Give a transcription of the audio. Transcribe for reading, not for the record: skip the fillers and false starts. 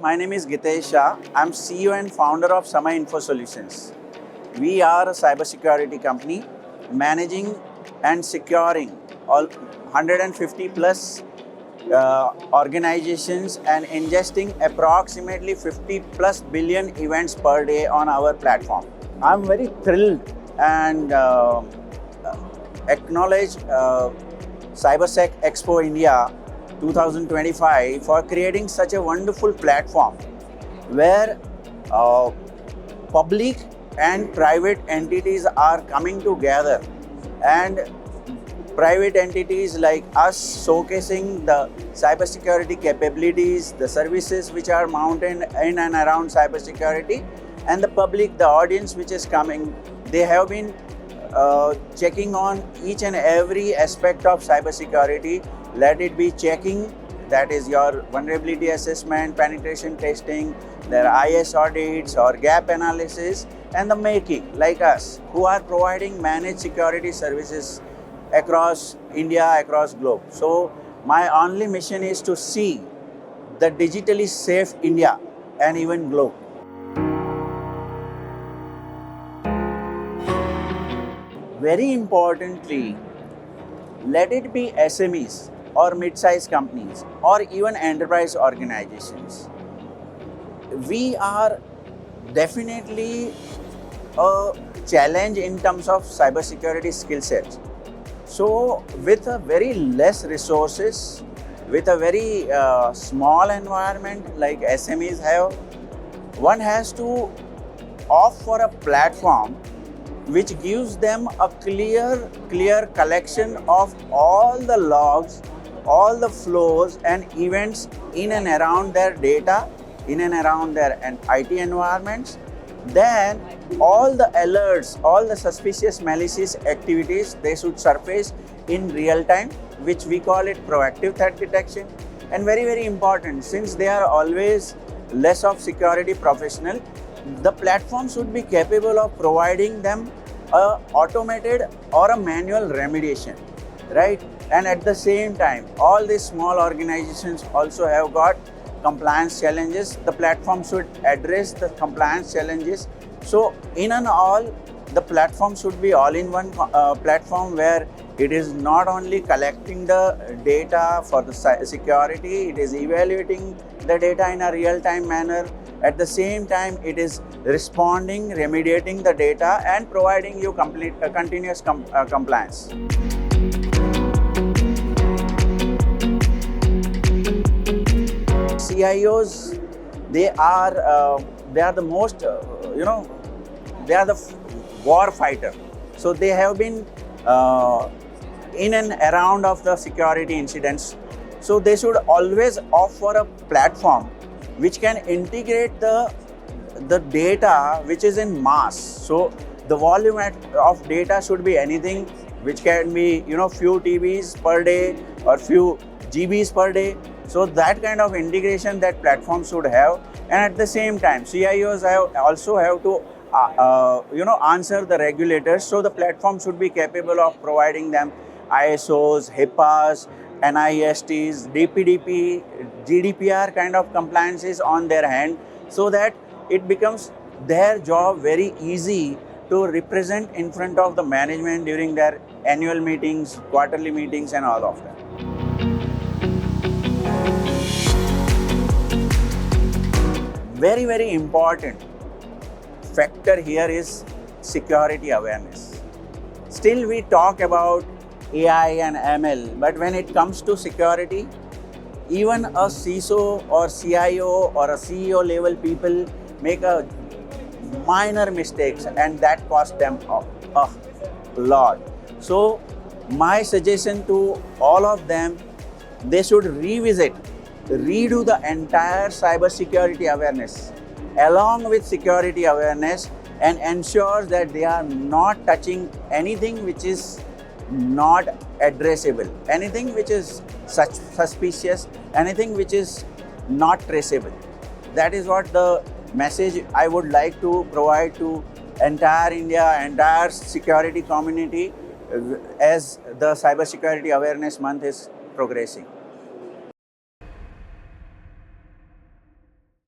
my name is Gitesh Shah. I'm CEO and founder of Samay Info Solutions. We are a cybersecurity company managing and securing all 150 plus organizations and ingesting approximately 50 plus billion events per day on our platform. I'm very thrilled and acknowledge CyberSec Expo India 2025 for creating such a wonderful platform where public and private entities are coming together, and private entities like us showcasing the cybersecurity capabilities, the services which are mounted in and around cybersecurity, and the public, the audience which is coming, they have been checking on each and every aspect of cybersecurity. Let it be checking, that is your vulnerability assessment, penetration testing, their IS audits or gap analysis, and the making, like us, who are providing managed security services across India, across globe. So my only mission is to see the digitally safe India and even globe. Very importantly, let it be SMEs or mid-sized companies or even enterprise organizations. We are definitely a challenge in terms of cybersecurity skill sets. So with a very less resources, with a very small environment like SMEs have, one has to opt for a platform which gives them a clear collection of all the logs, all the flows and events in and around their data, in and around their IT environments. Then all the alerts, all the suspicious malicious activities, they should surface in real time, which we call it proactive threat detection. And very important, since they are always less of security professional, the platform should be capable of providing them a automated or a manual remediation, right? And at the same time, all these small organizations also have got compliance challenges. The platform should address the compliance challenges. So in and all, the platform should be all-in-one platform where it is not only collecting the data for the security, it is evaluating the data in a real-time manner. At the same time, it is responding, remediating the data and providing you continuous compliance. CIOs, they are the most, they are the war fighter. So they have been in and around of the security incidents. So they should always offer a platform which can integrate the data which is in mass. So the volume of data should be anything which can be few TBs per day or few GBs per day. So that kind of integration that platform should have, and at the same time CIOs also have to answer the regulators. So the platform should be capable of providing them ISOs, HIPAAs, NISTs, DPDP, GDPR kind of compliances on their hand, so that it becomes their job very easy to represent in front of the management during their annual meetings, quarterly meetings and all of that. Very important factor here is security awareness. Still we talk about AI and ML, but when it comes to security, even a CISO or CIO or a CEO level people make a minor mistakes, and that costs them a lot. So my suggestion to all of them, they should redo the entire cybersecurity awareness along with security awareness, and ensure that they are not touching anything which is not addressable, anything which is suspicious, anything which is not traceable. That is what the message I would like to provide to entire India, entire security community as the Cybersecurity Awareness Month is progressing.